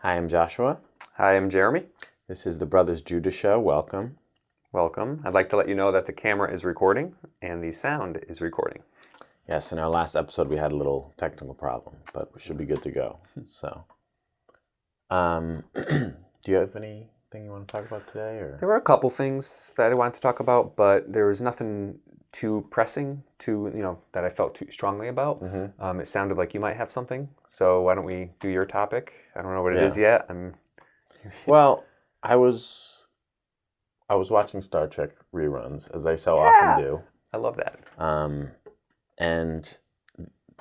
Hi, I'm Joshua. Hi, I'm Jeremy. This is the Brothers Judah Show. Welcome. Welcome. I'd like to let you know that the camera is recording and the sound is recording. Yes, in our last episode we had a little technical problem, but we should be good to go. So, do you have anything you want to talk about today? Or There were a couple things that I wanted to talk about, but there was nothing too pressing that I felt too strongly about. It sounded like you might have something, so why don't we do your topic? I don't know what it is yet. Well, I was watching Star Trek reruns, as I so often do. I love that. And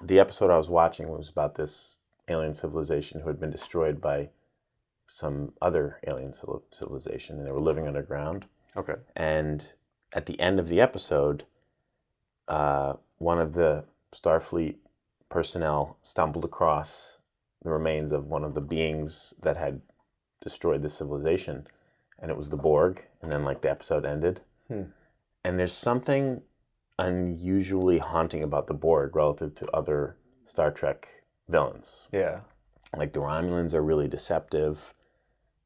the episode I was watching was about this alien civilization who had been destroyed by some other alien civilization, and they were living underground. Okay. And at the end of the episode, one of the Starfleet personnel stumbled across the remains of one of the beings that had destroyed the civilization, and it was the Borg. And then, the episode ended. And there's something unusually haunting about the Borg relative to other Star Trek villains. Yeah. The Romulans are really deceptive.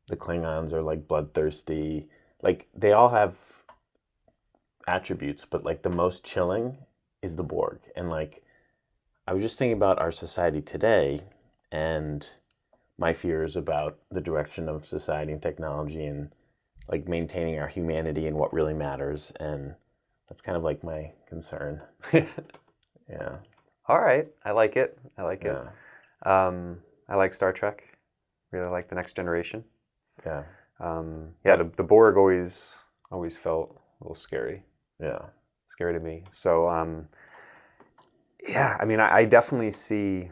The Klingons are bloodthirsty. They all have attributes, but the most chilling is the Borg. And I was just thinking about our society today and my fears about the direction of society and technology and maintaining our humanity and what really matters. And that's kind of my concern. Yeah. All right. I like it. Yeah. I like Star Trek. Really like The Next Generation. Yeah. The Borg always felt a little scary. Yeah. Scary to me. So, I definitely see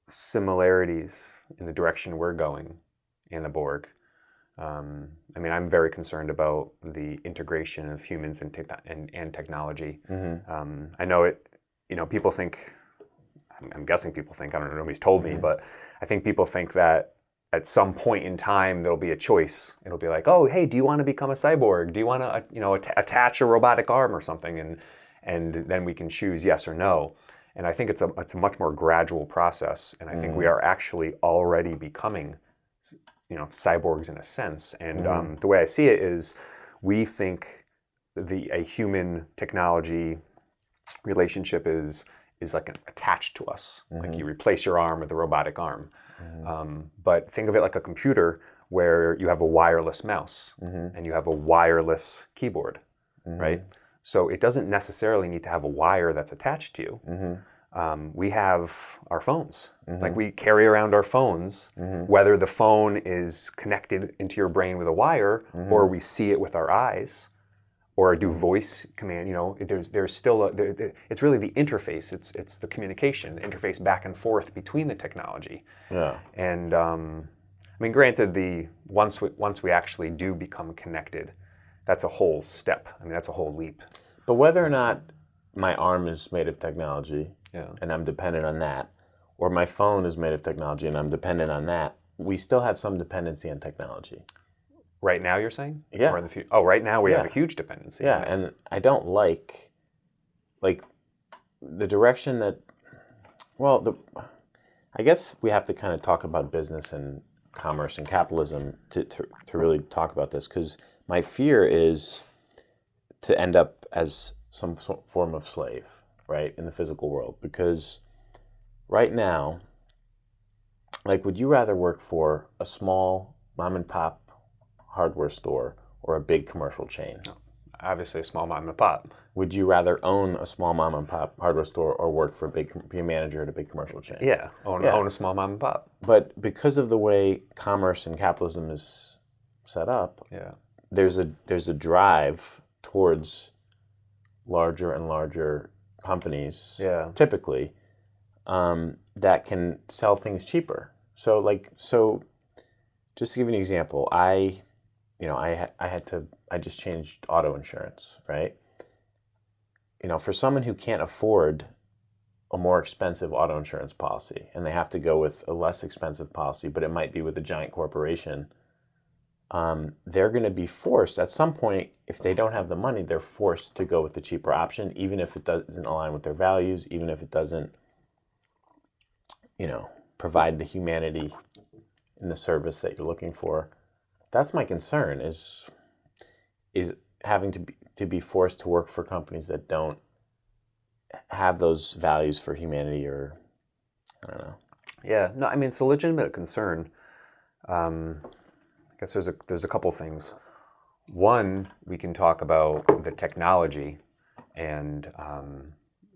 similarities in the direction we're going in the Borg. I'm very concerned about the integration of humans and technology. I know it. People think. I'm guessing people think. I don't know. Nobody's told me, but I think people think that at some point in time there'll be a choice. It'll be like, oh, hey, do you want to become a cyborg? Do you want to, attach a robotic arm or something, and then we can choose yes or no. And I think it's a much more gradual process. And I think we are actually already becoming, cyborgs in a sense. And the way I see it is, we think a human technology relationship is attached to us. You replace your arm with a robotic arm. But think of it like a computer where you have a wireless mouse and you have a wireless keyboard, right? So it doesn't necessarily need to have a wire that's attached to you. We have our phones. We carry around our phones, whether the phone is connected into your brain with a wire or we see it with our eyes or do voice command. There's still it's really the interface. It's the communication, the interface back and forth between the technology. Yeah. And granted, once we actually do become connected, that's a whole step. That's a whole leap. But whether or not my arm is made of technology, Yeah. and I'm dependent on that, or my phone is made of technology and I'm dependent on that, we still have some dependency on technology. Right now, you're saying? Yeah. Or in the future? Oh, right now we have a huge dependency. Yeah, and I don't like the direction that. Well, I guess we have to kind of talk about business and commerce and capitalism to really talk about this, because my fear is to end up as some form of slave, right, in the physical world. Because right now, would you rather work for a small mom and pop hardware store or a big commercial chain? Obviously, a small mom and pop. Would you rather own a small mom and pop hardware store or work for be a manager at a big commercial chain? Yeah, own a small mom and pop. But because of the way commerce and capitalism is set up, there's a drive towards larger and larger companies, typically, that can sell things cheaper. So just to give you an example, I just changed auto insurance, right? For someone who can't afford a more expensive auto insurance policy and they have to go with a less expensive policy, but it might be with a giant corporation, they're going to be forced at some point, if they don't have the money, they're forced to go with the cheaper option, even if it doesn't align with their values, even if it doesn't, provide the humanity in the service that you're looking for. That's my concern, is having to be forced to work for companies that don't have those values for humanity, or I don't know. Yeah, no, I mean, it's a legitimate concern. I guess there's a couple things. One, we can talk about the technology and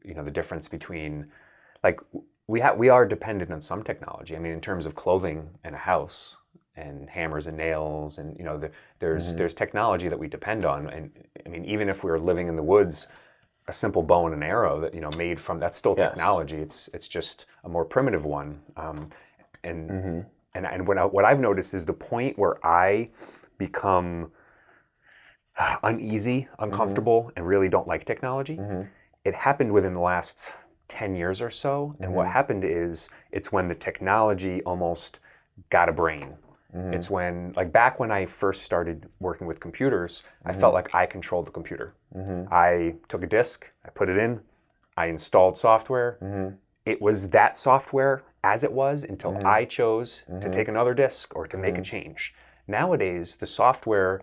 the difference between, like, we are dependent on some technology. I mean, in terms of clothing and a house and hammers and nails, and there's technology that we depend on. And I mean, even if we were living in the woods, a simple bow and an arrow that made from, that's still technology. It's just a more primitive one. And what I've noticed is the point where I become uneasy, uncomfortable, and really don't like technology. It happened within the last 10 years or so. And what happened is, it's when the technology almost got a brain. It's when, like, back when I first started working with computers, I felt like I controlled the computer. I took a disk, I put it in, I installed software. It was that software as it was until I chose to take another disk or to make a change. Nowadays, the software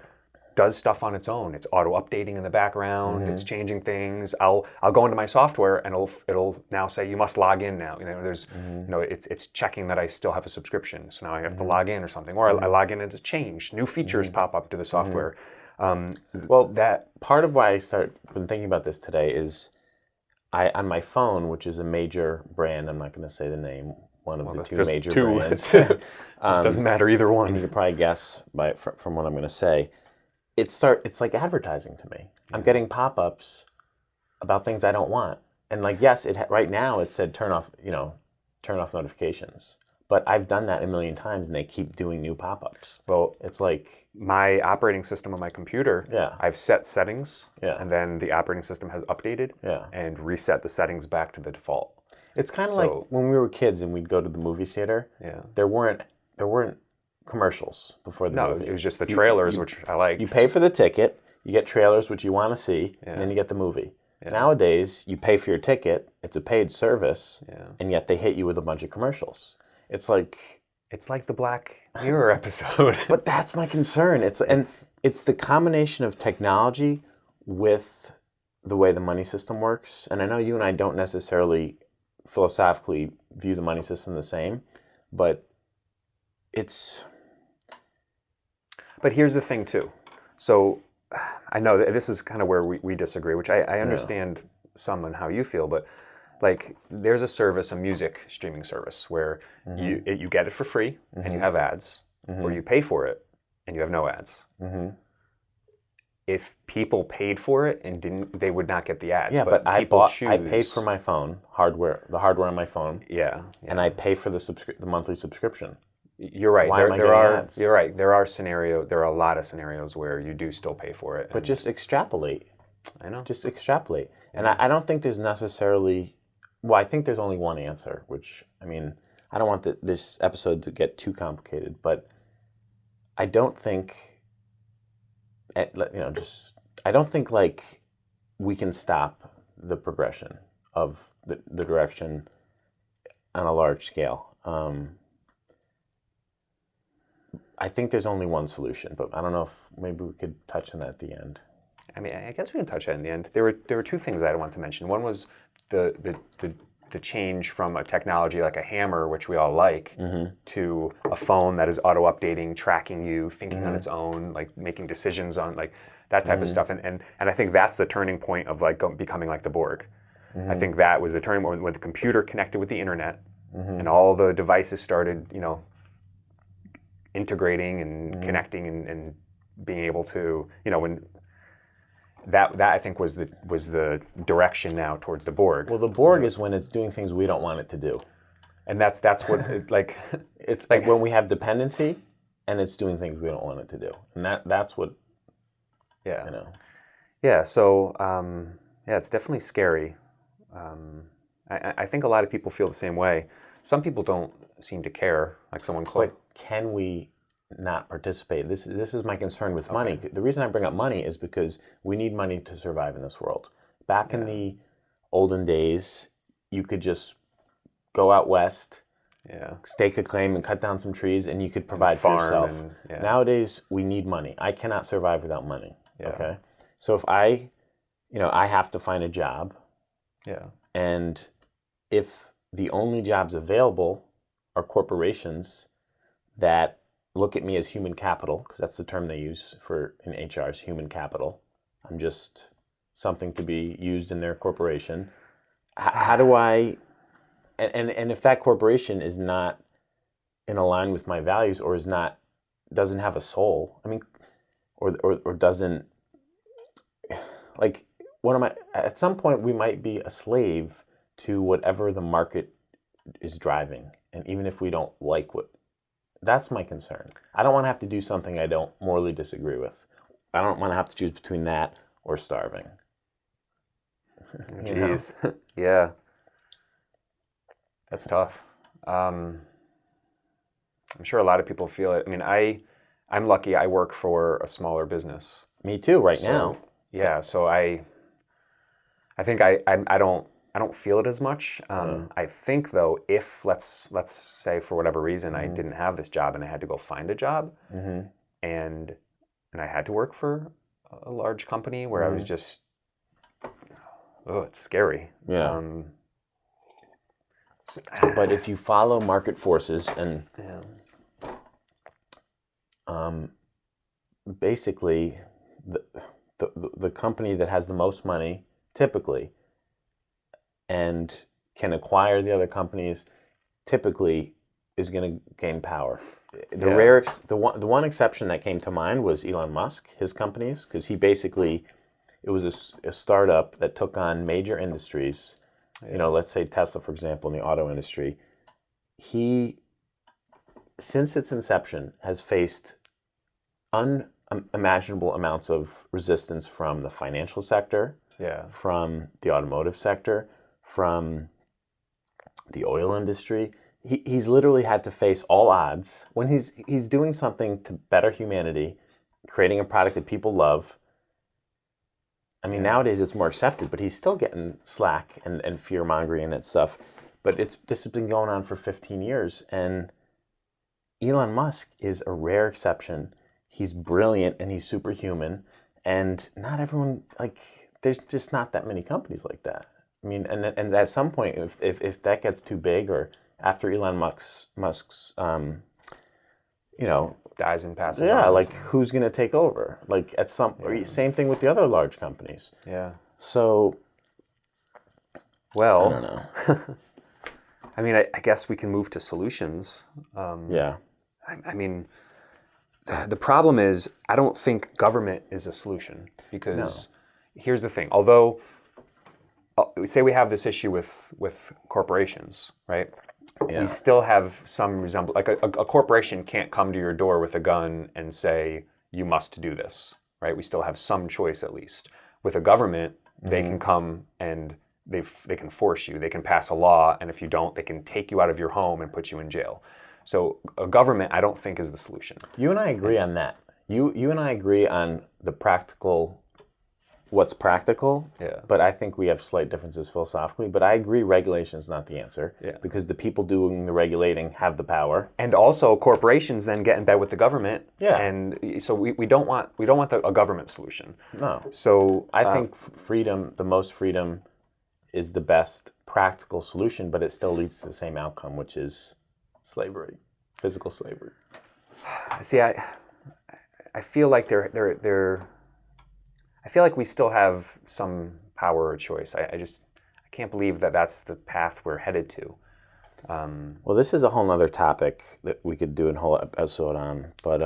does stuff on its own. It's auto-updating in the background. It's changing things. I'll go into my software and it'll now say, you must log in now. It's checking that I still have a subscription. So now I have to log in or something. Or I log in and it's changed. New features pop up to the software. That part of why been thinking about this today is, on my phone, which is a major brand, I'm not going to say the name, one of the two major brands. It doesn't matter either one. And you can probably guess from what I'm going to say. It's like advertising to me. I'm getting pop-ups about things I don't want. And like, yes, right now it said turn off notifications. But I've done that a million times and they keep doing new pop-ups. Well, it's like my operating system on my computer, I've set settings, and then the operating system has updated and reset the settings back to the default. It's kind of like when we were kids and we'd go to the movie theater. There weren't commercials before the movie. No, it was just the trailers, which I liked. You pay for the ticket, you get trailers, which you want to see, and then you get the movie. Nowadays, you pay for your ticket, it's a paid service, and yet they hit you with a bunch of commercials. It's like the Black Mirror episode. But that's my concern. It's the combination of technology with the way the money system works. And I know you and I don't necessarily philosophically view the money system the same, but But here's the thing too. So I know that this is kind of where we disagree, which I understand some on how you feel, but like, there's a service, a music streaming service, where you get it for free and you have ads, or you pay for it and you have no ads. If people paid for it and didn't, they would not get the ads. Yeah, but I paid for my phone, the hardware on my phone. And I pay for the monthly subscription. You're right. Why am I getting ads? You're right. There are a lot of scenarios where you do still pay for it. But just extrapolate. I know. Just extrapolate. And I don't think there's necessarily, I think there's only one answer, which, I mean, I don't want this episode to get too complicated, but I don't think, I don't think like we can stop the progression of the direction on a large scale. I think there's only one solution, but I don't know if maybe we could touch on that at the end. I mean, I guess we can touch on it in the end. There were two things I want to mention. One was the change from a technology like a hammer, which we all like, to a phone that is auto-updating, tracking you, thinking on its own, like making decisions on like that type of stuff. And I think that's the turning point of like becoming like the Borg. I think that was the turning point when the computer connected with the internet and all the devices started, integrating and connecting and being able to, when that I think was the direction now towards the Borg. Well, the Borg is when it's doing things we don't want it to do, and that's what it's like when we have dependency, and it's doing things we don't want it to do, and that's what. Yeah. So it's definitely scary. I think a lot of people feel the same way. Some people don't seem to care, like someone close. But can we not participate? This is my concern with money. The reason I bring up money is because we need money to survive in this world. Back in the olden days, you could just go out west stake a claim and cut down some trees, and you could provide for farm yourself. and, Nowadays, we need money. I cannot survive without money. Yeah. Okay, so if I have to find a job, and if the only jobs available are corporations that look at me as human capital, because that's the term they use in HR is human capital. I'm just something to be used in their corporation. How do I, and if that corporation is not in line with my values or doesn't have a soul, I mean, or doesn't, like, at some point we might be a slave to whatever the market is driving. And even if we don't like that's my concern. I don't want to have to do something I don't morally disagree with. I don't want to have to choose between that or starving. Jeez. Yeah. That's tough. I'm sure a lot of people feel it. I mean, I'm lucky I work for a smaller business. Me too, now. Yeah, so I think I don't feel it as much. I think though, if let's say for whatever reason I didn't have this job and I had to go find a job, and I had to work for a large company where I was just, it's scary. Yeah. But if you follow market forces and basically the company that has the most money typically and can acquire the other companies typically is going to gain power. The one exception that came to mind was Elon Musk, his companies, because it was a startup that took on major industries. Let's say Tesla, for example, in the auto industry. He, since its inception, has faced unimaginable amounts of resistance from the financial sector, from the automotive sector, from the oil industry. He's literally had to face all odds when he's doing something to better humanity, creating a product that people love. I mean, nowadays it's more accepted, but he's still getting slack and fear-mongering and that stuff. But this has been going on for 15 years, and Elon Musk is a rare exception. He's brilliant and he's superhuman, and not everyone, there's just not that many companies like that. I mean, and at some point, if that gets too big, or after Elon Musk's dies and passes on. Who's going to take over? Same thing with the other large companies. Yeah. So, well, I don't know. I mean, I guess we can move to solutions. I mean, the problem is I don't think government is a solution, because here's the thing. Although, say we have this issue with corporations, right? Yeah. We still have some resemblance. Like a corporation can't come to your door with a gun and say, you must do this, right? We still have some choice, at least. With a government, they can come and they can force you. They can pass a law, and if you don't, they can take you out of your home and put you in jail. So a government, I don't think, is the solution. You and I agree on that. You and I agree on the practical, what's practical, but I think we have slight differences philosophically. But I agree regulation is not the answer, because the people doing the regulating have the power. And also corporations then get in bed with the government. Yeah. And so we don't want a government solution. No. So I think the most freedom is the best practical solution, but it still leads to the same outcome, which is slavery, physical slavery. See, I feel like I feel like we still have some power or choice. I can't believe that that's the path we're headed to. Well, this is a whole other topic that we could do a whole episode on, but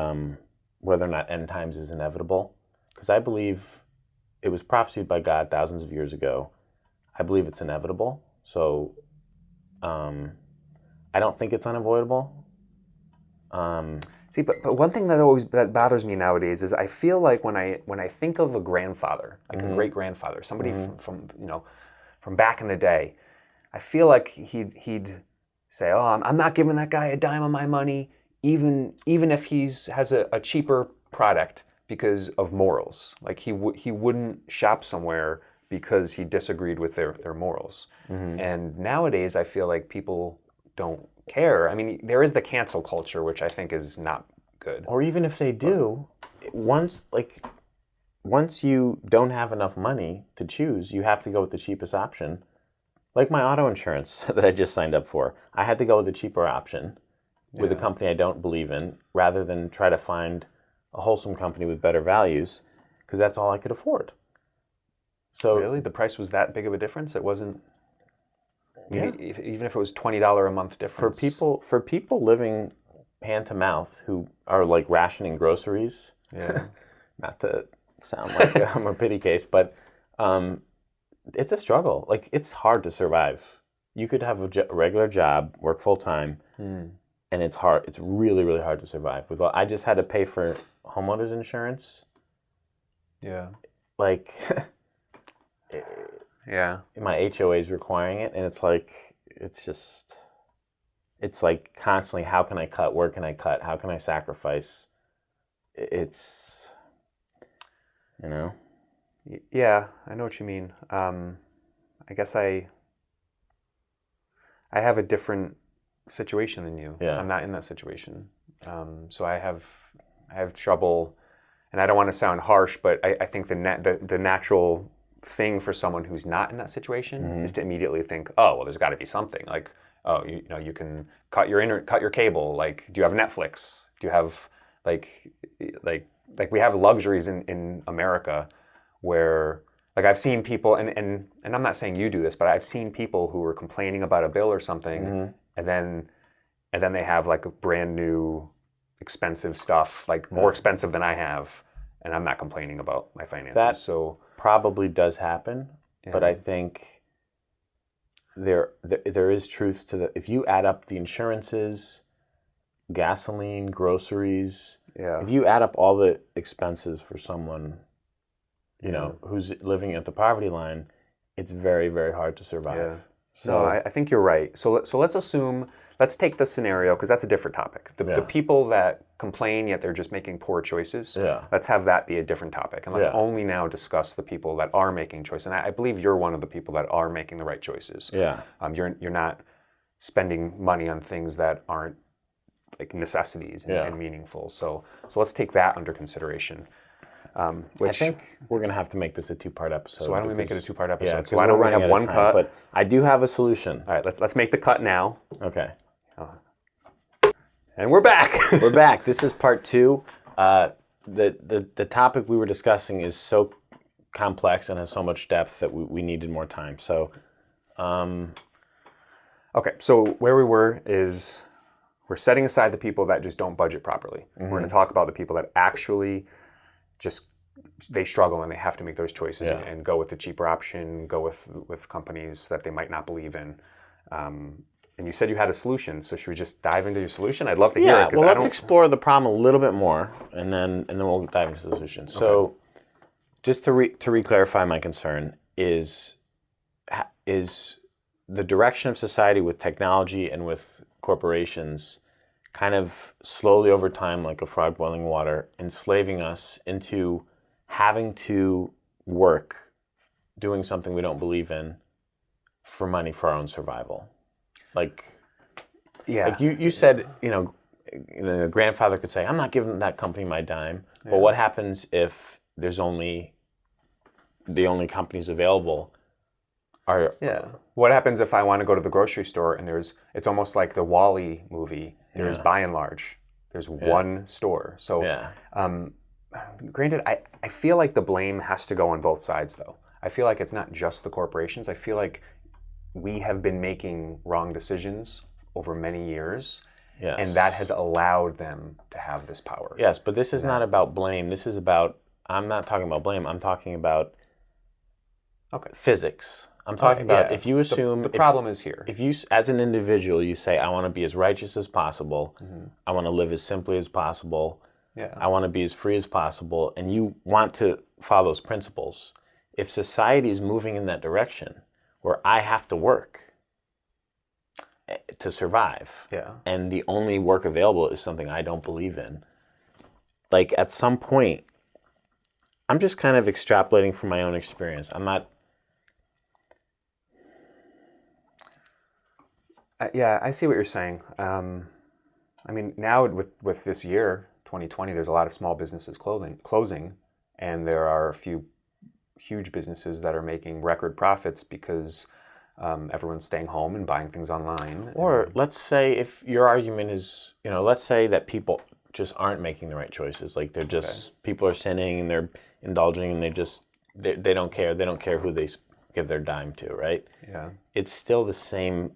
whether or not end times is inevitable, because I believe it was prophesied by God thousands of years ago. I believe it's inevitable, so I don't think it's unavoidable. See, but one thing that bothers me nowadays is I feel like when I think of a grandfather, like a great grandfather, somebody from back in the day, I feel like he'd say, "Oh, I'm not giving that guy a dime of my money, even if has a cheaper product, because of morals." Like he wouldn't shop somewhere because he disagreed with their morals. And nowadays, I feel like people don't care. I mean, there is the cancel culture, which I think is not good. Or even if they do, once you don't have enough money to choose, you have to go with the cheapest option. Like my auto insurance that I just signed up for. I had to go with the cheaper option with a company I don't believe in rather than try to find a wholesome company with better values because that's all I could afford. So really? The price was that big of a difference? It wasn't... even if it was $20 a month difference. For people living hand to mouth who are like rationing groceries, not to sound like I'm a pity case, but it's a struggle. Like, it's hard to survive. You could have a regular job, work full time, and it's hard. It's really, really hard to survive. I just had to pay for homeowners insurance. Yeah. Like, my HOA is requiring it, and it's like constantly, how can I cut? Where can I cut? How can I sacrifice? It's, Yeah, I know what you mean. I guess I have a different situation than you. Yeah. I'm not in that situation. So I have trouble, and I don't want to sound harsh, but I think the natural thing for someone who's not in that situation is to immediately think, oh, well, there's got to be something. Like, oh, you can cut your cable. Like, do you have Netflix? Do you have like we have luxuries in America where, like, I've seen people, and I'm not saying you do this, but I've seen people who were complaining about a bill or something, and then they have like a brand new expensive stuff, like more expensive than I have, and I'm not complaining about my finances. That probably does happen, but I think there is truth to if you add up the insurances, gasoline, groceries, if you add up all the expenses for someone, who's living at the poverty line, it's very, very hard to survive. Yeah. So no, I think you're right. So let's take the scenario, because that's a different topic. The people that complain yet they're just making poor choices, let's have that be a different topic. And let's only now discuss the people that are making choices. And I believe you're one of the people that are making the right choices. Yeah. You're not spending money on things that aren't like necessities and meaningful. So let's take that under consideration. I think we're going to have to make this a two-part episode. So why don't we make it a two-part episode? Yeah, so why don't we have one cut? But I do have a solution. All right, let's make the cut now. Okay. And we're back. We're back. This is part 2. The topic we were discussing is so complex and has so much depth that we needed more time. So, okay. So where we were is we're setting aside the people that just don't budget properly. We're going to talk about the people that actually just they struggle and they have to make those choices and go with the cheaper option, go with companies that they might not believe in. And you said you had a solution, so should we just dive into your solution? I'd love to hear it. Well, let's explore the problem a little bit more, and then we'll dive into the solution. So, just to re-clarify my concern is the direction of society with technology and with corporations kind of slowly over time, like a frog boiling water, enslaving us into having to work doing something we don't believe in for money for our own survival. Like you said, a grandfather could say, I'm not giving that company my dime. But what happens if the only companies available are... What happens if I want to go to the grocery store and it's almost like the Wall-E movie. There's by and large, there's one store. So, granted, I feel like the blame has to go on both sides, though. I feel like it's not just the corporations. I feel like we have been making wrong decisions over many years, and that has allowed them to have this power. Yes, but this is not about blame. This is about, I'm not talking about blame. I'm talking about physics. I'm talking about if you assume... The problem is here. If you, as an individual, you say, I want to be as righteous as possible, I want to live as simply as possible, I want to be as free as possible, and you want to follow those principles, if society is moving in that direction, where I have to work to survive, and the only work available is something I don't believe in, like at some point, I'm just kind of extrapolating from my own experience. I'm not... Yeah, I see what you're saying. I mean, now with this year, 2020, there's a lot of small businesses closing, and there are a few huge businesses that are making record profits because everyone's staying home and buying things online. Or let's say if your argument is, let's say that people just aren't making the right choices. Like they're just, people are sinning and they're indulging and they don't care. They don't care who they give their dime to, right? Yeah. It's still the same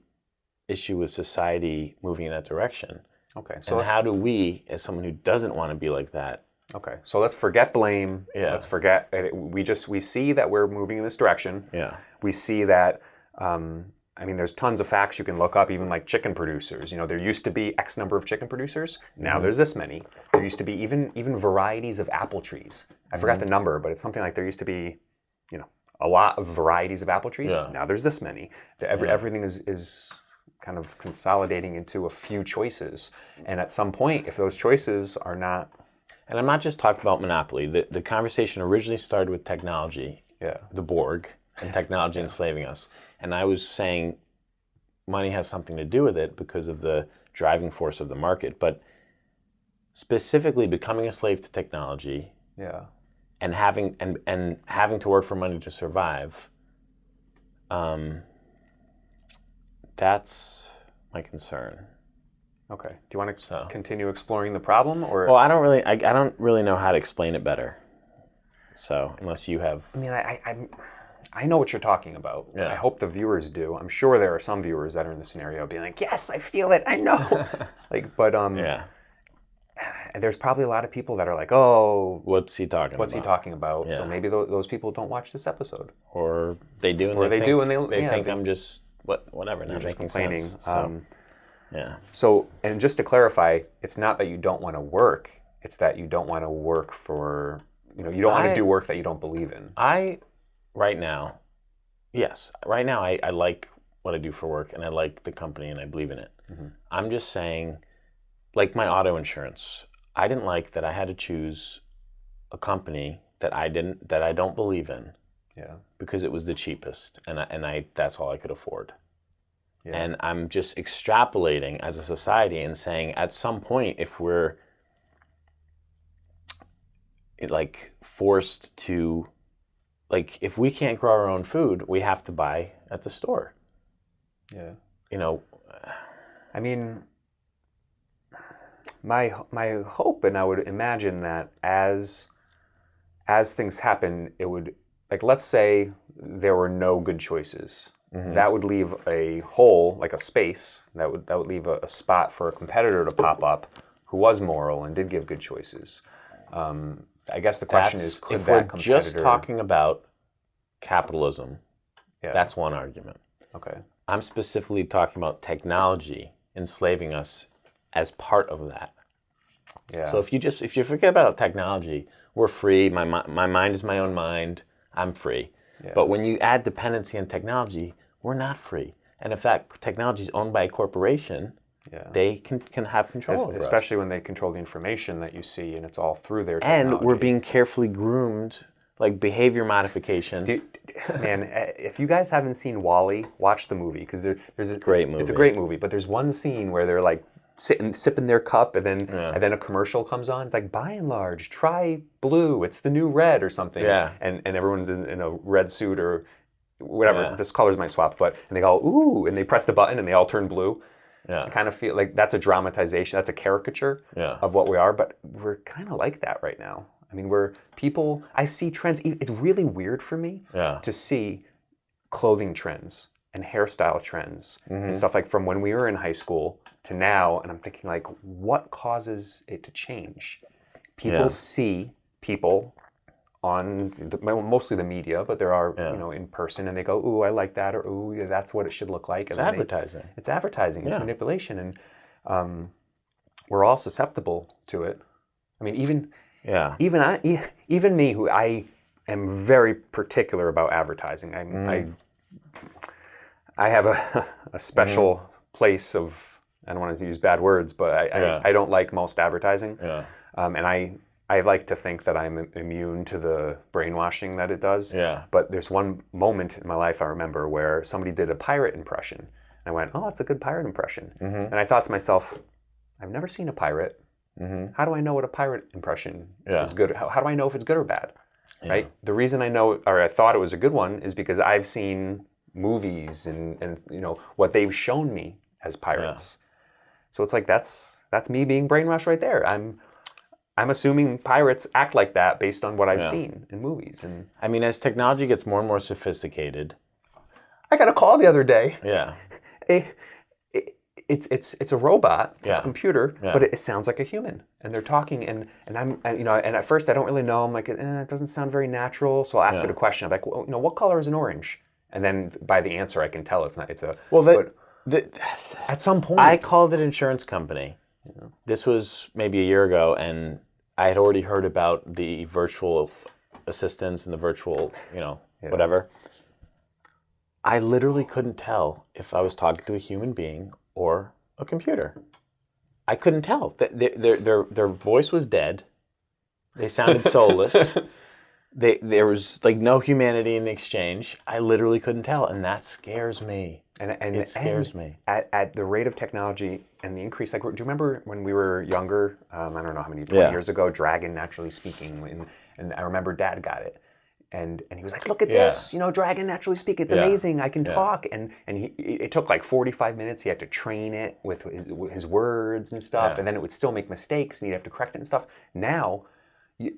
issue with society moving in that direction. Okay. So and how do we, as someone who doesn't want to be like that? Okay. So let's forget blame. Yeah. Let's forget, we see that we're moving in this direction. Yeah. We see that, there's tons of facts you can look up, even like chicken producers. There used to be X number of chicken producers. Now there's this many. There used to be even varieties of apple trees. I forgot the number, but it's something like there used to be, a lot of varieties of apple trees. Yeah. Now there's this many. Everything is kind of consolidating into a few choices. And at some point, if those choices are not... And I'm not just talking about monopoly. The conversation originally started with technology, the Borg, and technology enslaving us. And I was saying money has something to do with it because of the driving force of the market. But specifically becoming a slave to technology and having to work for money to survive, that's my concern. Okay. Do you want to continue exploring the problem, or? Well, I don't really know how to explain it better. So unless you have, I know what you're talking about. Yeah. I hope the viewers do. I'm sure there are some viewers that are in the scenario being like, "Yes, I feel it. I know." There's probably a lot of people that are like, "Oh, what's he talking about?" Yeah. So maybe those people don't watch this episode, or they do, and they think I'm just whatever. Not just making complaining. sense. So, So, and just to clarify, it's not that you don't want to work; it's that you don't want to work for, you don't want to do work that you don't believe in. Right now, I like what I do for work, and I like the company, and I believe in it. Mm-hmm. I'm just saying, like my auto insurance, I didn't like that I had to choose a company that I don't believe in, because it was the cheapest, and that's all I could afford. Yeah. And I'm just extrapolating as a society and saying, at some point, if we're forced to, if we can't grow our own food, we have to buy at the store. Yeah. My hope, and I would imagine that as things happen, it would, let's say there were no good choices. Mm-hmm. That would leave a hole, like a space, that would leave a spot for a competitor to pop up who was moral and did give good choices. I guess the question is, could if that we're just talking about capitalism, that's one argument. Okay. I'm specifically talking about technology enslaving us as part of that. Yeah. So if you forget about technology, we're free. My mind is my own mind. I'm free. Yeah. But when you add dependency on technology, we're not free. And if that technology is owned by a corporation, they can have control over us. Especially when they control the information that you see, and it's all through their technology. And we're being carefully groomed, like behavior modification. Man, if you guys haven't seen WALL-E, watch the movie, because there's a great movie. It's a great movie, but there's one scene where they're sipping their cup, and then a commercial comes on. It's like, by and large, try blue. It's the new red or something. Yeah. And everyone's in a red suit or whatever. Yeah. This colors might swap, and they go, ooh, and they press the button and they all turn blue. Yeah. I kind of feel like that's a dramatization. That's a caricature of what we are, but we're kind of like that right now. I see trends. It's really weird for me to see clothing trends and hairstyle trends and stuff from when we were in high school to now. And I'm thinking, what causes it to change? People see people on mostly the media, but there are, in person, and they go, ooh, I like that, or ooh, yeah, that's what it should look like. And it's advertising. It's advertising. It's manipulation. And we're all susceptible to it. Even me, who I am very particular about advertising. I have a special place of, I don't want to use bad words, but I don't like most advertising. Yeah. And I like to think that I'm immune to the brainwashing that it does. Yeah. But there's one moment in my life I remember where somebody did a pirate impression. And I went, oh, that's a good pirate impression. And I thought to myself, I've never seen a pirate. How do I know what a pirate impression is good? How do I know if it's good or bad? Right? The reason I know, or I thought it was a good one, is because I've seen movies and what they've shown me as pirates. So it's like that's me being brainwashed right there. I'm assuming pirates act like that based on what I've seen in movies. And I mean, as technology gets more and more sophisticated, I got a call the other day. Yeah. It's a robot, it's a Yeah. computer, Yeah. but it sounds like a human, and they're talking, and and at first I don't really know. I'm like, it doesn't sound very natural, so I'll ask it a question. I'm like, well, what color is an orange? And then by the answer, I can tell it's not. It's a at some point I called an insurance company. This was maybe a year ago, and I had already heard about the virtual assistants and the virtual, whatever. I literally couldn't tell if I was talking to a human being or a computer. I couldn't tell. Their voice was dead. They sounded soulless. There was like no humanity in the exchange. I literally couldn't tell, and that scares me. And it scares me. At the rate of technology and the increase, like, do you remember when we were younger? I don't know how many 20 years ago. Dragon Naturally Speaking, and I remember Dad got it, and he was like, "Look at this, Dragon Naturally Speak. It's amazing. I can talk." And it took like 45 minutes. He had to train it with his words and stuff, and then it would still make mistakes, and he'd have to correct it and stuff. Now,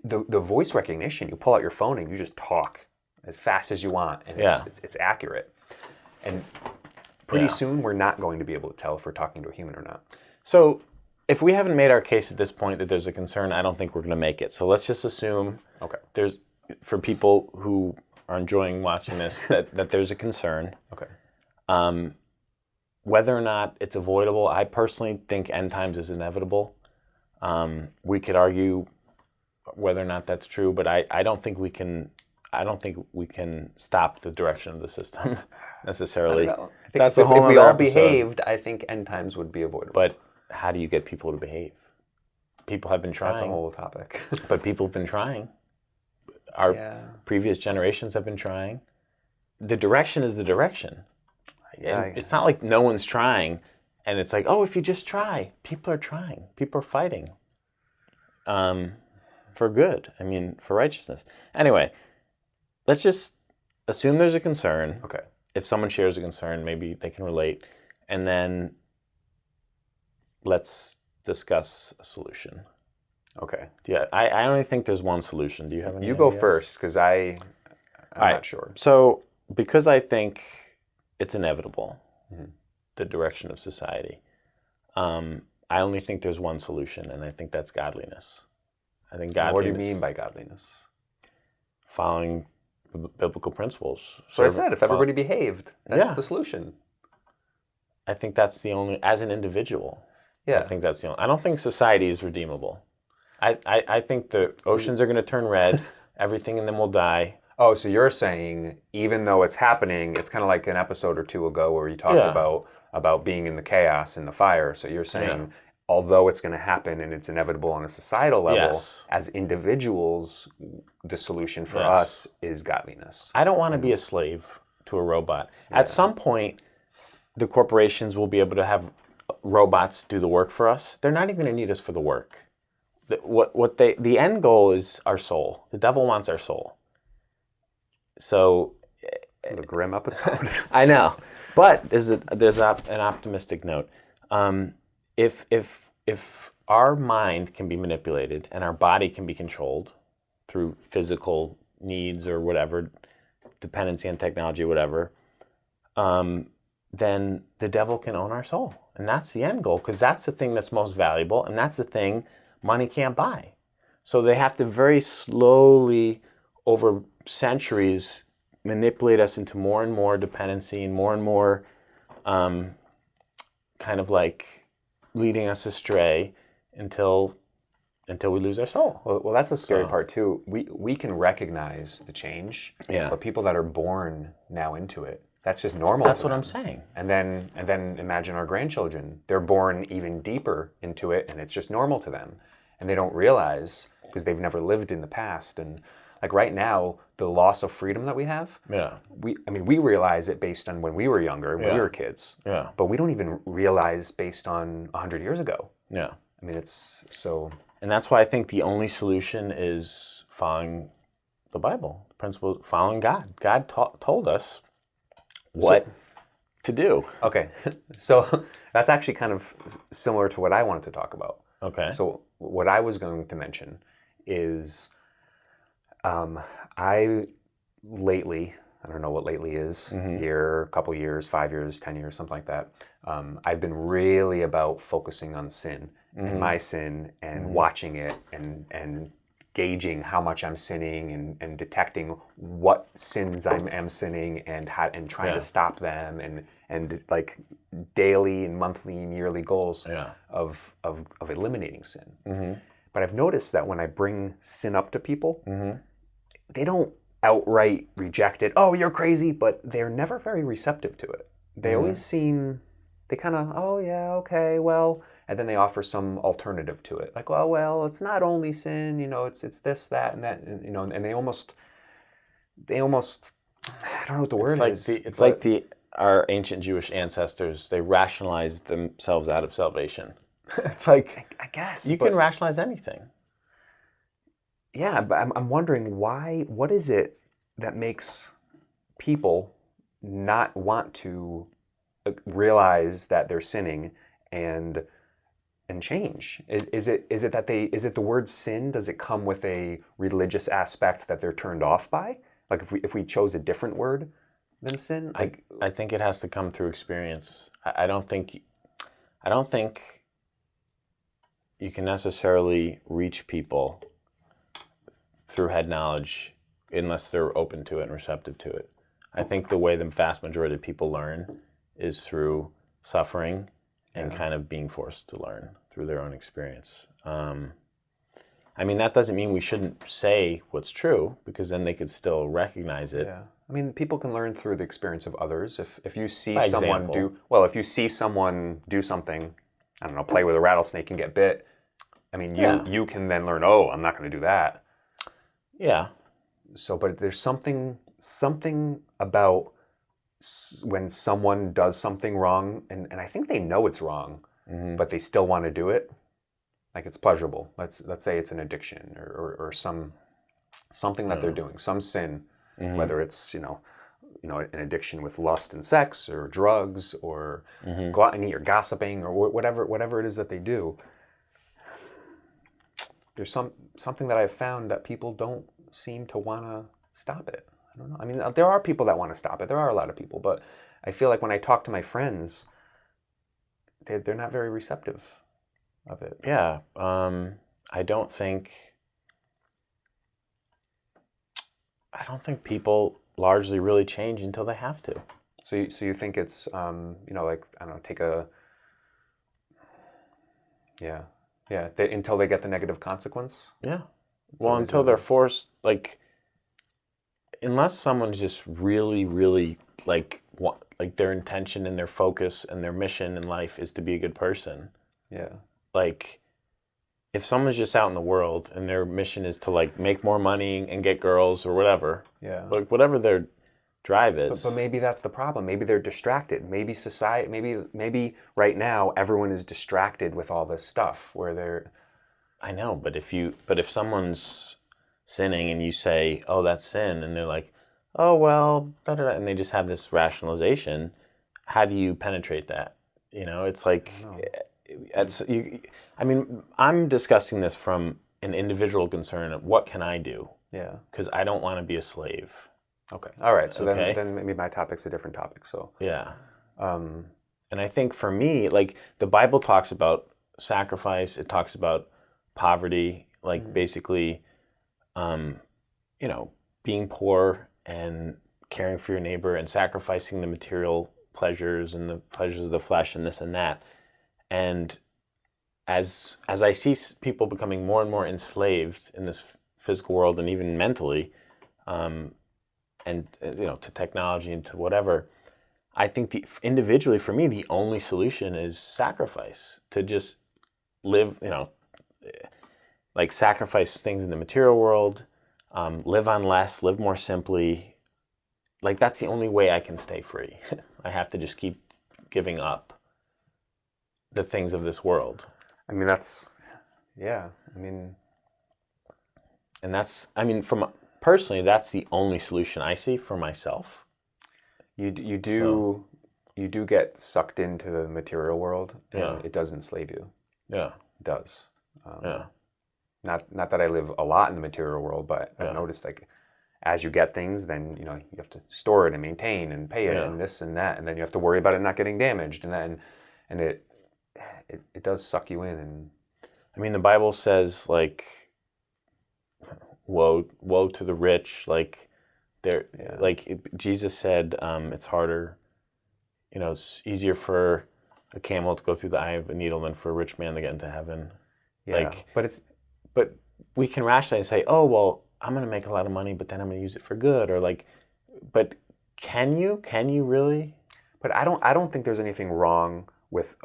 the voice recognition, you pull out your phone and you just talk as fast as you want, and it's accurate. And pretty soon, we're not going to be able to tell if we're talking to a human or not. So, if we haven't made our case at this point that there's a concern, I don't think we're going to make it. So let's just assume there's, for people who are enjoying watching this, that there's a concern. Okay. Whether or not it's avoidable, I personally think end times is inevitable. We could argue whether or not that's true, but I don't think we can. I don't think we can stop the direction of the system necessarily. I think That's if we all episode. behaved, I think end times would be avoidable. But how do you get people to behave? People have been trying. That's a whole topic. But people have been trying. Our previous generations have been trying. The direction is the direction. It's not like no one's trying, and it's like, oh, if you just try. People are trying. People are fighting. For good. I mean, for righteousness. Anyway, let's just assume there's a concern. Okay. If someone shares a concern, maybe they can relate. And then let's discuss a solution. Okay. Yeah, I only think there's one solution. Do you have any You go ideas? first, because I'm not sure. So, because I think it's inevitable, the direction of society, I only think there's one solution, and I think that's godliness. I think godliness. What do you mean by godliness? Following biblical principles. So I said, if everybody behaved, that's the solution. I think that's the only, as an individual. Yeah. I think that's the only, I don't think society is redeemable. I think the oceans are going to turn red, everything in them will die. Oh, so you're saying, even though it's happening, it's kind of like an episode or two ago where you talked about being in the chaos and the fire. So you're saying, although it's going to happen and it's inevitable on a societal level, as individuals, the solution for us is godliness. I don't want to be a slave to a robot. At some point, the corporations will be able to have robots do the work for us. They're not even going to need us for the work. The end goal is our soul. The devil wants our soul. So, it's a grim episode. I know, but there's an optimistic note. If our mind can be manipulated and our body can be controlled through physical needs or whatever, dependency on technology, whatever, then the devil can own our soul, and that's the end goal, because that's the thing that's most valuable, and that's the thing money can't buy. So they have to very slowly, over centuries, manipulate us into more and more dependency and more kind of like leading us astray until we lose our soul. Well, that's the scary part too. We can recognize the change, but people that are born now into it, that's just normal. That's what I'm saying. And then imagine our grandchildren. They're born even deeper into it, and it's just normal to them, and they don't realize because they've never lived in the past. And like right now, the loss of freedom that we have, Yeah. we realize it based on when we were younger, when we were kids. Yeah. But we don't even realize based on 100 years ago. Yeah. I mean, it's so... And that's why I think the only solution is following the Bible, the principle, following God. God told us what to do. Okay, so that's actually kind of similar to what I wanted to talk about. Okay. So what I was going to mention is I lately, I don't know what lately is, year, couple years, 5 years, 10 years, something like that. I've been really about focusing on sin and my sin and watching it and gauging how much I'm sinning and detecting what sins I am sinning and trying to stop them and like daily and monthly and yearly goals of eliminating sin. But I've noticed that when I bring sin up to people, they don't outright reject it. Oh, you're crazy, but they're never very receptive to it. They always seem, they kind of, oh yeah, okay, well, and then they offer some alternative to it, like, well, it's not only sin, it's this, that, and that, and, and they almost, I don't know what the word is. It's like our ancient Jewish ancestors, they rationalized themselves out of salvation. It's like, I guess you can rationalize anything. Yeah, but I'm wondering what is it that makes people not want to realize that they're sinning and change? Is it the word sin? Does it come with a religious aspect that they're turned off by? Like if we chose a different word than sin? I think it has to come through experience. I don't think you can necessarily reach people through head knowledge unless they're open to it and receptive to it. I think the way the vast majority of people learn is through suffering and kind of being forced to learn through their own experience. I mean, that doesn't mean we shouldn't say what's true, because then they could still recognize it. Yeah. I mean, people can learn through the experience of others. If you see By someone example. if you see someone do something, I don't know, play with a rattlesnake and get bit, I mean, you can then learn, oh, I'm not going to do that. Yeah. So, but there's something about when someone does something wrong, and I think they know it's wrong, but they still want to do it. Like it's pleasurable. Let's say it's an addiction or something that they're doing, some sin, whether it's an addiction with lust and sex or drugs or gluttony or gossiping or whatever it is that they do. There's something that I've found that people don't seem to want to stop it. I don't know. I mean, there are people that want to stop it. There are a lot of people, but I feel like when I talk to my friends, they're not very receptive of it. Yeah. I don't think people largely really change until they have to. So you think it's like, I don't know, take a until they get the negative consequence? Yeah. Well, until they're forced, like, unless someone's just really, really, like their intention and their focus and their mission in life is to be a good person. Yeah. Like, if someone's just out in the world and their mission is to, like, make more money and get girls or whatever. Yeah. Like, whatever their drive is. But maybe that's the problem. Maybe they're distracted. Maybe society, maybe right now everyone is distracted with all this stuff where they're... I know, but if someone's sinning and you say, oh, that's sin, and they're like, oh, well, da-da-da, and they just have this rationalization, how do you penetrate that? It's like, I mean, I'm discussing this from an individual concern of what can I do? Yeah. Because I don't want to be a slave. Okay. All right. So Okay. then maybe my topic's a different topic. So yeah. And I think for me, like, the Bible talks about sacrifice. It talks about poverty, like basically, being poor and caring for your neighbor and sacrificing the material pleasures and the pleasures of the flesh and this and that. And as I see people becoming more and more enslaved in this physical world and even mentally, and to technology and to whatever, I think individually for me the only solution is sacrifice, to just live, like sacrifice things in the material world, live on less, live more simply. Like, that's the only way I can stay free. I have to just keep giving up the things of this world. I mean, yeah. And that's, personally, that's the only solution I see for myself. You do get sucked into the material world, and it does enslave you. Yeah. It does. Not that I live a lot in the material world, but I've noticed, like, as you get things, then you have to store it and maintain and pay it and this and that, and then you have to worry about it not getting damaged, and it does suck you in. And the Bible says, like, woe to the rich. Like, Jesus said, it's harder. It's easier for a camel to go through the eye of a needle than for a rich man to get into heaven. Yeah, but we can rationally say, oh, well, I'm going to make a lot of money, but then I'm going to use it for good, or like, but can you really? But I don't think there's anything wrong with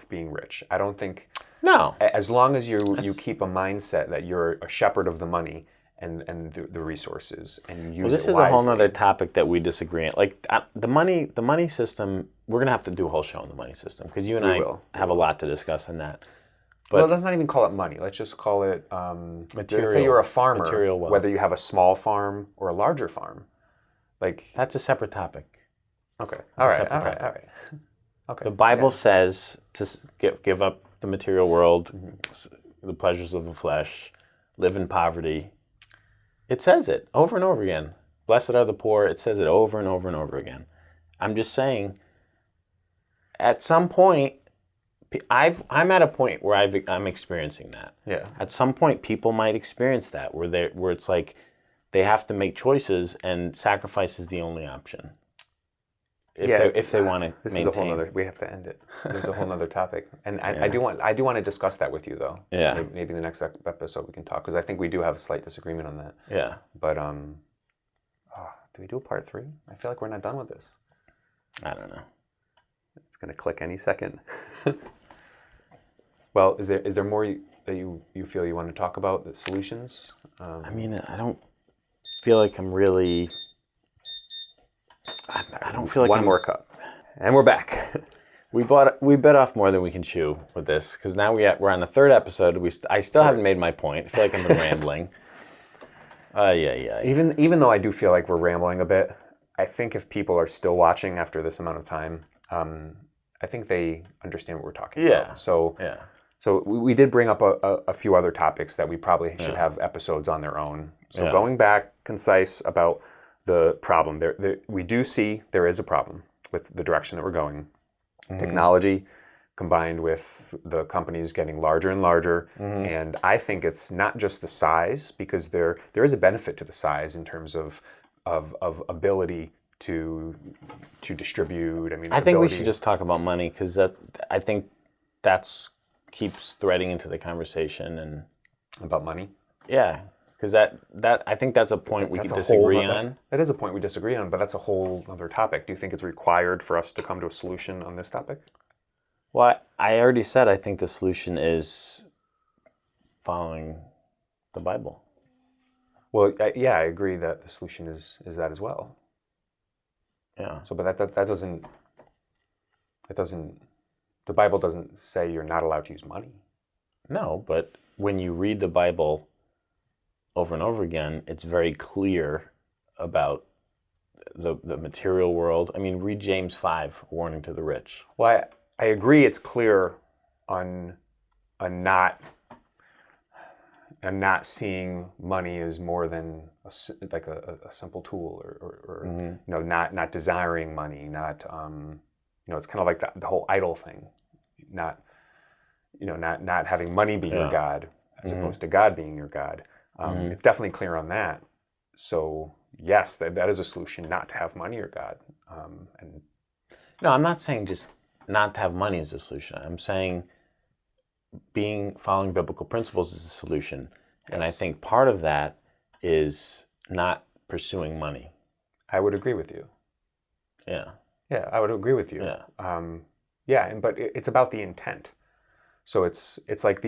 being rich. I don't think. No. As long as you keep a mindset that you're a shepherd of the money and the resources, and you use it wisely. This is a whole other topic that we disagree on. Like, the money system, we're going to have to do a whole show on the money system, because you and I have a lot to discuss on that. But let's not even call it money. Let's just call it material. Let's say you're a farmer, material wealth. Whether you have a small farm or a larger farm. Like, that's a separate topic. Okay. All right. Okay. The Bible says to give up the material world, the pleasures of the flesh, live in poverty. It says it over and over again. Blessed are the poor. It says it over and over and over again. I'm just saying, at some point, I'm at a point where I'm experiencing that. Yeah. At some point, people might experience that, where it's like they have to make choices, and sacrifice is the only option. If they want to maintain. This is a whole other. We have to end it. There's a whole other topic, and I do want to discuss that with you, though. Yeah. Maybe in the next episode we can talk, because I think we do have a slight disagreement on that. Yeah. But do we do a part 3? I feel like we're not done with this. I don't know. It's gonna click any second. Well, is there more that you feel you want to talk about, the solutions? I don't feel like I'm really. I don't feel like one more cup, and we're back. We bit off more than we can chew with this, because now we're on the 3rd episode. I still haven't made my point. I feel like I've been rambling. Yeah. Even though I do feel like we're rambling a bit, I think if people are still watching after this amount of time, I think they understand what we're talking about. So we did bring up a few other topics that we probably should have episodes on their own. So going back, concise about the problem. We do see there is a problem with the direction that we're going. Technology combined with the companies getting larger and larger. And I think it's not just the size, because there is a benefit to the size in terms of ability to distribute. I think we should just talk about money, because I think that's keeps threading into the conversation. And about money. Yeah, because that I think that's a point we can disagree on. That is a point we disagree on, but that's a whole other topic. Do you think it's required for us to come to a solution on this topic? Well, I already said I think the solution is following the Bible. Well, I agree that the solution is that as well. Yeah. So, but that doesn't. The Bible doesn't say you're not allowed to use money. No, but when you read the Bible over and over again, it's very clear about the material world. Read James 5, warning to the rich. Well, I agree it's clear on not seeing money as more than a simple tool, or not desiring money, not it's kind of like the whole idol thing, not having money be your God as opposed to God being your God. It's definitely clear on that. So yes, that is a solution, not to have money or God. No, I'm not saying just not to have money is a solution. I'm saying following biblical principles is a solution. Yes. And I think part of that is not pursuing money. I would agree with you. Yeah. Yeah, I would agree with you. Yeah. But it's about the intent. So it's like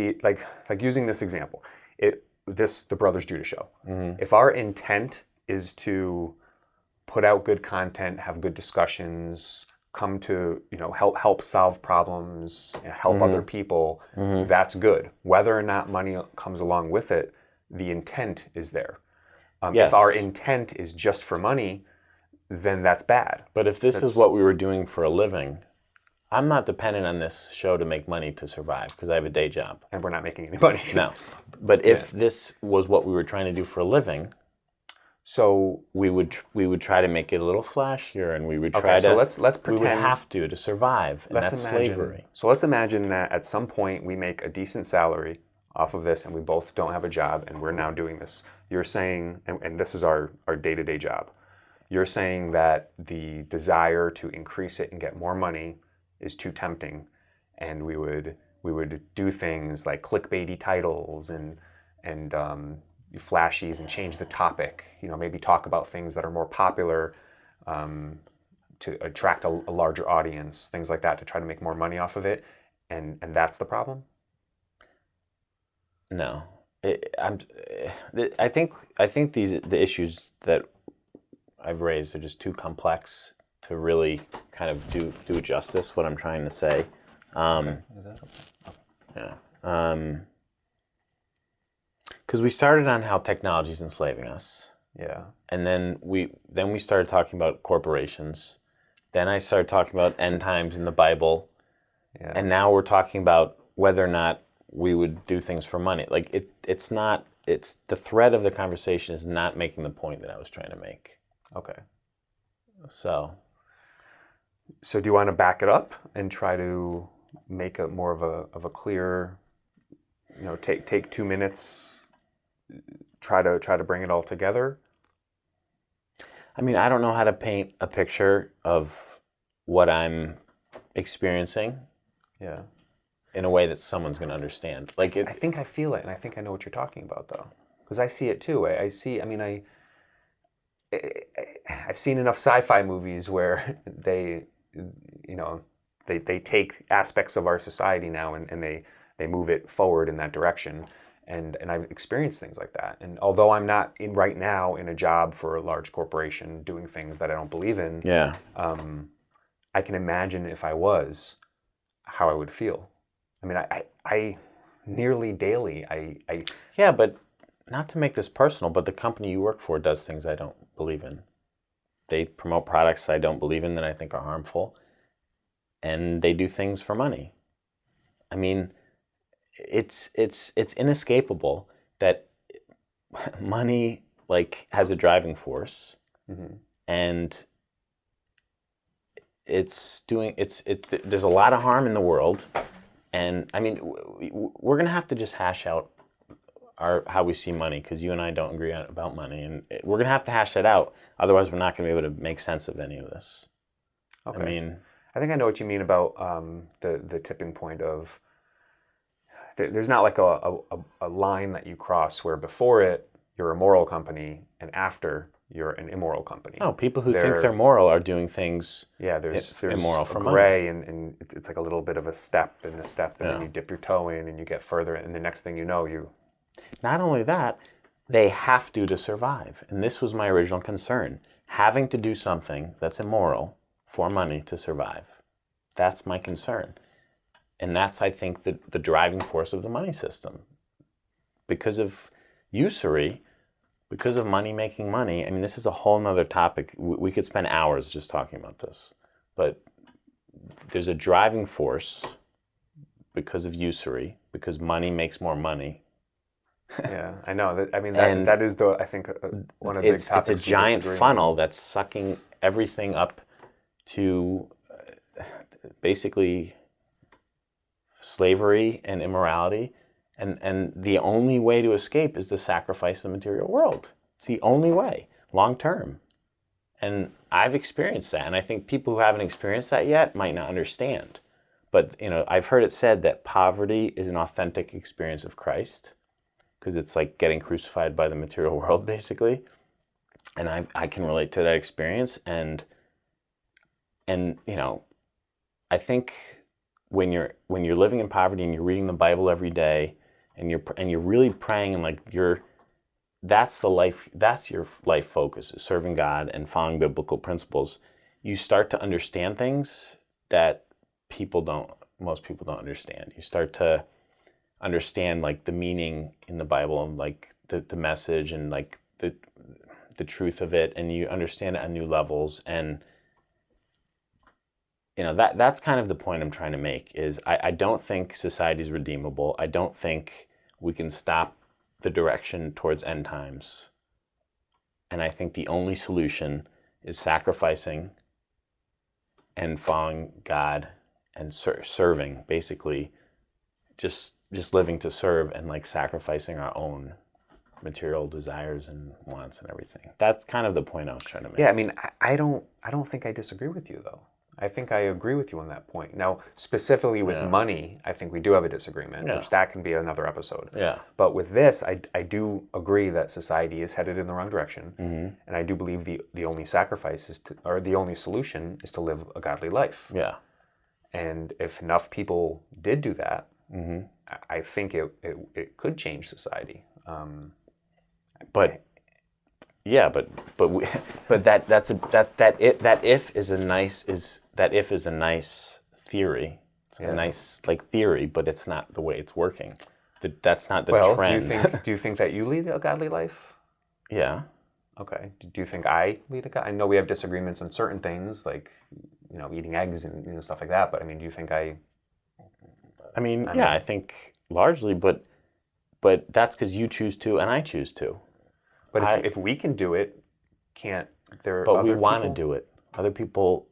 using this example. the Brothers Judah show. If our intent is to put out good content, have good discussions, come to, help solve problems, help other people, that's good. Whether or not money comes along with it, the intent is there. Yes. If our intent is just for money, then that's bad. But if this is what we were doing for a living, I'm not dependent on this show to make money to survive because I have a day job. And we're not making any money. No. But if this was what we were trying to do for a living, so we would try to make it a little flashier, and we would try to. So let's pretend we would have to survive, and that's slavery. So let's imagine that at some point we make a decent salary off of this, and we both don't have a job, and we're now doing this. You're saying, and this is our day-to-day job. You're saying that the desire to increase it and get more money is too tempting, and we would do things like clickbaity titles and flashies and change the topic. Maybe talk about things that are more popular to attract a larger audience, things like that, to try to make more money off of it, and that's the problem. No, I think the issues that I've raised are just too complex to really kind of do justice what I'm trying to say. Okay. Is that okay? Yeah. Because we started on how technology is enslaving us. Yeah. And then we started talking about corporations. Then I started talking about end times in the Bible. Yeah. And now we're talking about whether or not we would do things for money. Like it's the thread of the conversation is not making the point that I was trying to make. Okay. So do you want to back it up and try to make it more of a clear, take 2 minutes, try to bring it all together? I mean, I don't know how to paint a picture of what I'm experiencing. Yeah. In a way that someone's going to understand. I think I feel it, and I think I know what you're talking about, though, because I see it too. I've seen enough sci-fi movies where they take aspects of our society now and they move it forward in that direction. And I've experienced things like that. And although I'm not right now in a job for a large corporation doing things that I don't believe in, yeah, I can imagine if I was, how I would feel. I mean, I nearly daily, Yeah, but not to make this personal, but the company you work for does things I don't believe in. They promote products I don't believe in that I think are harmful, and they do things for money. I mean, it's inescapable that money has a driving force, and there's a lot of harm in the world. And I mean, we're going to have to just hash out how we see money, because you and I don't agree about money, and we're going to have to hash that out. Otherwise, we're not going to be able to make sense of any of this. Okay. I mean, I think I know what you mean about the tipping point of there's not like a line that you cross where before it you're a moral company and after you're an immoral company. No, people who think they're moral are doing things. Yeah, there's immoral for gray, money. and it's like a little bit of a step, and then you dip your toe in, and you get further, and the next thing you know, you. Not only that, they have to survive, and this was my original concern: having to do something that's immoral for money to survive. That's my concern, and that's, I think, the driving force of the money system. Because of usury. Because of money making money, I mean, this is a whole nother topic. We could spend hours just talking about this. But there's a driving force because of usury, because money makes more money. Yeah, I know. That is I think, one of the big topics. It's a giant funnel that's sucking everything up to basically slavery and immorality. And the only way to escape is to sacrifice the material world. It's the only way, long term. And I've experienced that. And I think people who haven't experienced that yet might not understand. But, I've heard it said that poverty is an authentic experience of Christ, because it's like getting crucified by the material world, basically. And I can relate to that experience. And I think when you're living in poverty and you're reading the Bible every day, and you're really praying, and like that's your life focus, is serving God and following biblical principles, you start to understand things that most people don't understand. You start to understand like the meaning in the Bible, and like the message, and like the truth of it, and you understand it on new levels. And that's kind of the point I'm trying to make, is I don't think society is redeemable. I don't think we can stop the direction towards end times. And I think the only solution is sacrificing and following God and serving, basically just living to serve, and like sacrificing our own material desires and wants and everything. That's kind of the point I was trying to make. Yeah, I mean, I don't think I disagree with you, though. I think I agree with you on that point. Now, specifically with money, I think we do have a disagreement, which that can be another episode. Yeah. But with this, I do agree that society is headed in the wrong direction, and I do believe the only sacrifice or the only solution is to live a godly life. Yeah. And if enough people did do that, I think it could change society. But that if is a nice theory. It's a nice theory, but it's not the way it's working. That's not the trend. Do you think that you lead a godly life? Yeah. Okay. Do you think I lead a godly? I know we have disagreements on certain things, like eating eggs and stuff like that. But I mean, do you think I? I think largely, but that's because you choose to and I choose to. But if we can do it, can't there? But we want to do it. Other people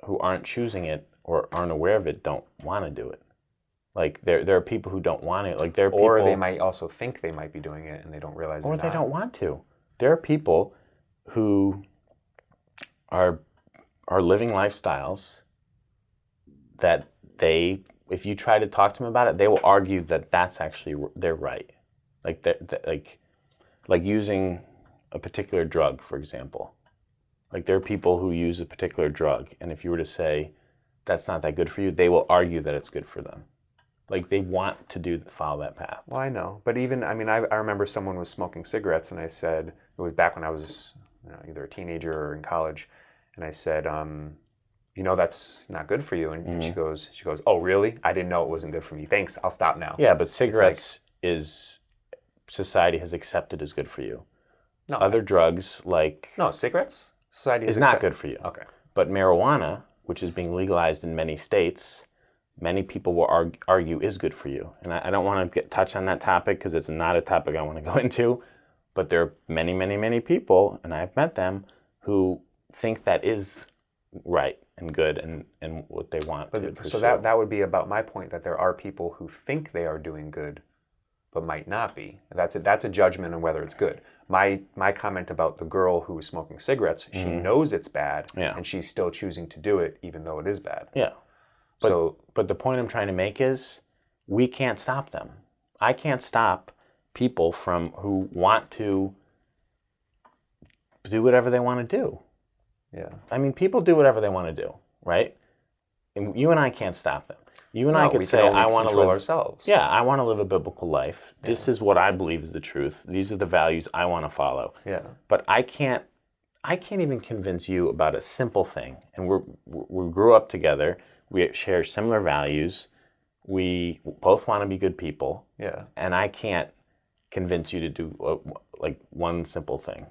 who aren't choosing it or aren't aware of it don't want to do it. Like there are people who don't want it. Like there are people, or they might also think they might be doing it and they don't realize. Or they don't want to. There are people who are living lifestyles that if you try to talk to them about it, they will argue that that's actually they're right. Like using a particular drug, for example. Like there are people who use a particular drug, and if you were to say that's not that good for you, they will argue that it's good for them. Like they want to follow that path. Well, I know, but even I remember someone was smoking cigarettes, and I said, it was back when I was either a teenager or in college, and I said, that's not good for you, and she goes, oh really? I didn't know it wasn't good for me. Thanks, I'll stop now. Yeah, but cigarettes society has accepted as good for you. No. Other drugs cigarettes? Society is not good for you. Okay. But marijuana, which is being legalized in many states, many people will argue is good for you. And I don't want to touch on that topic because it's not a topic I want to go into. But there are many, many, many people, and I've met them, who think that is right and good and what they want to pursue. So that would be about my point, that there are people who think they are doing good but might not be. That's a judgment on whether it's good. My comment about the girl who was smoking cigarettes, she knows it's bad, and she's still choosing to do it even though it is bad. Yeah. But the point I'm trying to make is we can't stop them. I can't stop people who want to do whatever they want to do. Yeah. I mean, people do whatever they want to do, right? And you and I can't stop them. You and I could say, I want to live ourselves. Yeah, I want to live a biblical life. This is what I believe is the truth. These are the values I want to follow. Yeah. But I can't even convince you about a simple thing. And we grew up together. We share similar values. We both want to be good people. Yeah. And I can't convince you to do one simple thing,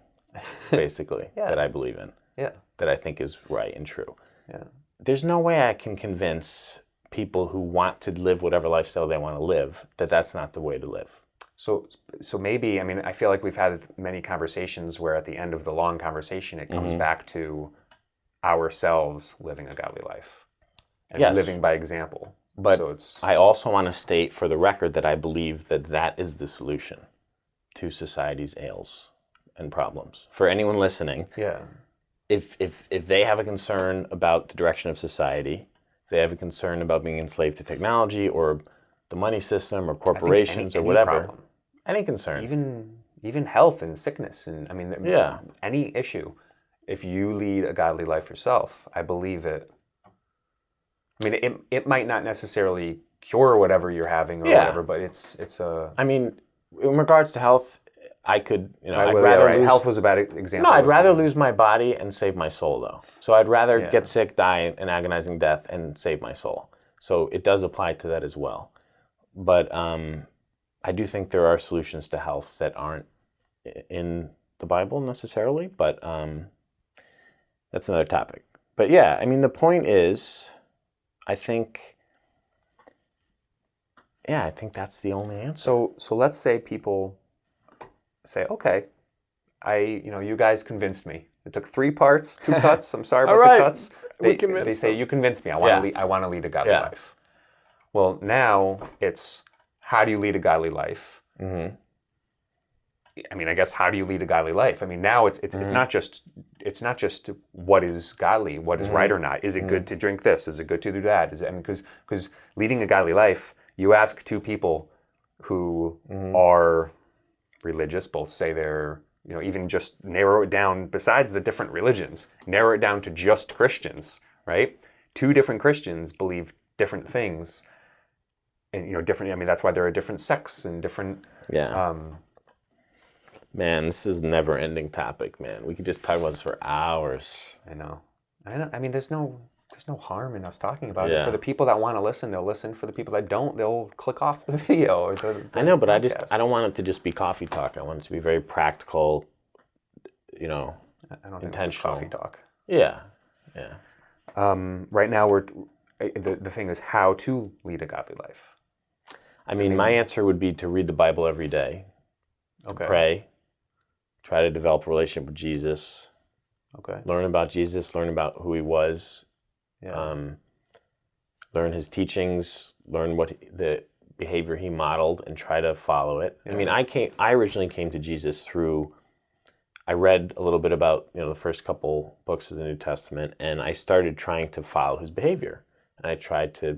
basically, that I believe in. Yeah. That I think is right and true. Yeah. There's no way I can convince people who want to live whatever lifestyle they want to live that that's not the way to live. So maybe, I feel like we've had many conversations where at the end of the long conversation, it comes back to ourselves living a godly life and living by example. But I also want to state for the record that I believe that is the solution to society's ails and problems. For anyone listening, if they have a concern about the direction of society, if they have a concern about being enslaved to technology or the money system or corporations or whatever, problem. Any concern, even health and sickness, and any issue, if you lead a godly life yourself, I believe it. It might not necessarily cure whatever you're having or whatever, but it's a... I mean, in regards to health, I could, I'd well, rather lose... Health was a bad example. No, I'd rather lose my body and save my soul, though. So I'd rather get sick, die an agonizing death, and save my soul. So it does apply to that as well. But I do think there are solutions to health that aren't in the Bible necessarily, but that's another topic. But yeah, I mean, the point is, I think that's the only answer. So let's say people say, okay, you guys convinced me. It took 3 parts, 2 cuts. I'm sorry about the cuts. They say, you convinced me. I want to lead a godly life. Well, now it's, how do you lead a godly life? Mm-hmm. I mean, I guess, how do you lead a godly life? I mean, now it's not just what is godly, what is right or not. Is it good to drink this? Is it good to do that? Because leading a godly life, you ask 2 people who are religious, both say they're, even just narrow it down, besides the different religions, narrow it down to just Christians, right? 2 different Christians believe different things, and different. I mean, that's why there are different sects and different. Yeah. Man, this is a never-ending topic, man. We could just talk about this for hours. I know. I mean, there's no harm in us talking about it. For the people that want to listen, they'll listen. For the people that don't, they'll click off the video. Or I know, but I don't want it to just be coffee talk. I want it to be very practical, I don't think intentional. this is coffee talk. Yeah. Right now, the thing is how to lead a godly life. I mean, my answer would be to read the Bible every day. Okay. Pray. Try to develop a relationship with Jesus. Okay. Learn about Jesus. Learn about who he was. Yeah. Learn his teachings. Learn the behavior he modeled, and try to follow it. Yeah. I mean, I originally came to Jesus through. I read a little bit about the first couple books of the New Testament, and I started trying to follow his behavior, and I tried to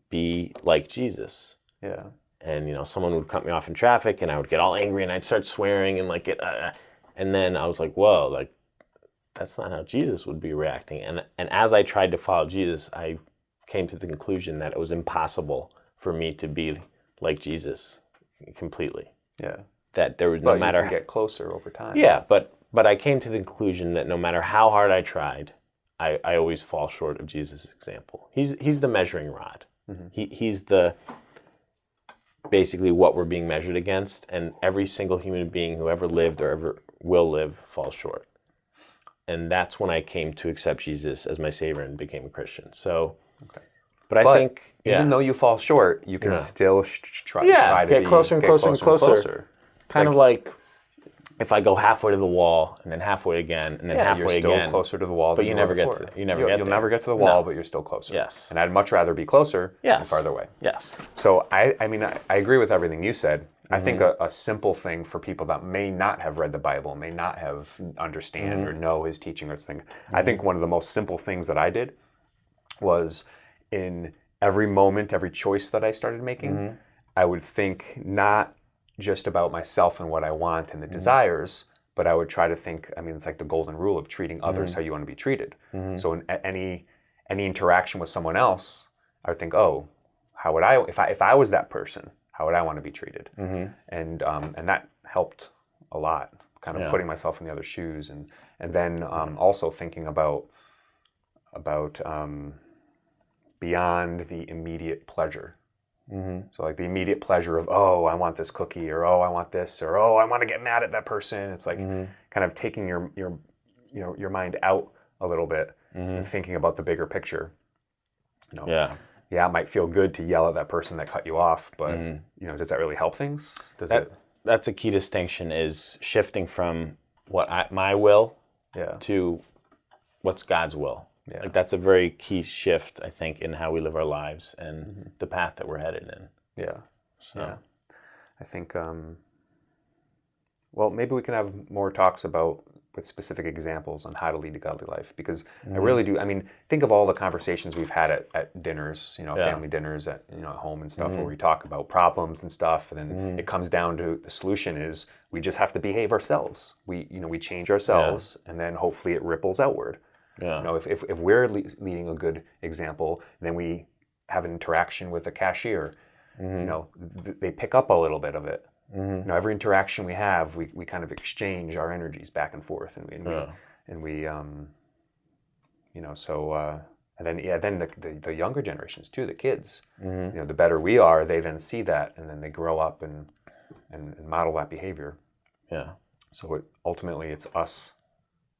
be like Jesus. Yeah. And someone would cut me off in traffic, and I would get all angry, and I'd start swearing, and and then I was like, whoa, like that's not how Jesus would be reacting. And as I tried to follow Jesus, I came to the conclusion that it was impossible for me to be like Jesus completely. Yeah. That there was no matter you can get closer over time. Yeah, but I came to the conclusion that no matter how hard I tried, I always fall short of Jesus' example. He's the measuring rod. Mm-hmm. He's the basically what we're being measured against, and every single human being who ever lived or ever will live falls short. And that's when I came to accept Jesus as my Savior and became a Christian. So, but I think even though you fall short, you can still try to get closer and closer. Kind of like if I go halfway to the wall and then halfway again and then halfway again. You're still closer to the wall. But you never get to. You'll never get to the wall, but you're still closer. Yes. And I'd much rather be closer than farther away. Yes. So I mean I agree with everything you said. Mm-hmm. I think a simple thing for people that may not have read the Bible, may not have understand or know his teaching or thing. Mm-hmm. I think one of the most simple things that I did was in every moment, every choice that I started making, I would think not just about myself and what I want and the desires, but I would try to think, I mean, it's like the golden rule of treating others how you want to be treated. So in any interaction with someone else, I would think, oh, how would I, if I was that person, how would I want to be treated? And that helped a lot, kind of putting myself in the other shoes, and then also thinking about beyond the immediate pleasure. So like the immediate pleasure of, oh, I want this cookie, or oh, I want this, or oh, I want to get mad at that person. It's like kind of taking your mind out a little bit and thinking about the bigger picture. Yeah, it might feel good to yell at that person that cut you off, but does that really help things? That's a key distinction, is shifting from my will to what's God's will. Yeah. Like that's a very key shift, I think, in how we live our lives and the path that we're headed in. Yeah. So. Yeah. I think, well, maybe we can have more talks with specific examples on how to lead a godly life, because I really do. I mean, think of all the conversations we've had at dinners, family dinners at home and stuff, where we talk about problems and stuff, and then it comes down to the solution is we just have to behave ourselves. We change ourselves, and then hopefully it ripples outward. Yeah. If we're leading a good example, then we have an interaction with a cashier, they pick up a little bit of it. Every interaction we have, we kind of exchange our energies back and forth, and then the younger generations too, the kids, the better we are, they then see that, and then they grow up and model that behavior. Yeah. So ultimately, it's us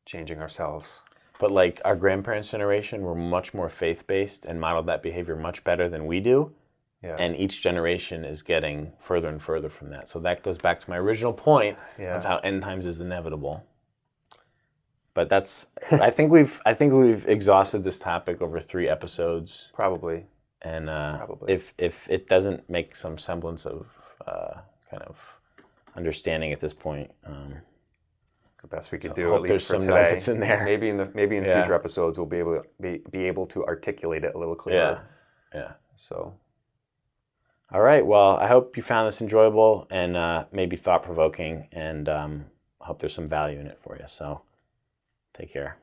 changing ourselves. But like our grandparents' generation were much more faith-based and modeled that behavior much better than we do. Yeah. And each generation is getting further and further from that. So that goes back to my original point of how end times is inevitable. But I think we've exhausted this topic over 3 episodes. Probably. And if it doesn't make some semblance of kind of understanding at this point, it's the best we could do, at least for some today. Nuggets in there. Maybe in future episodes we'll be able to articulate it a little clearer. Yeah. So. All right. Well, I hope you found this enjoyable and maybe thought-provoking, and I hope there's some value in it for you. So, take care.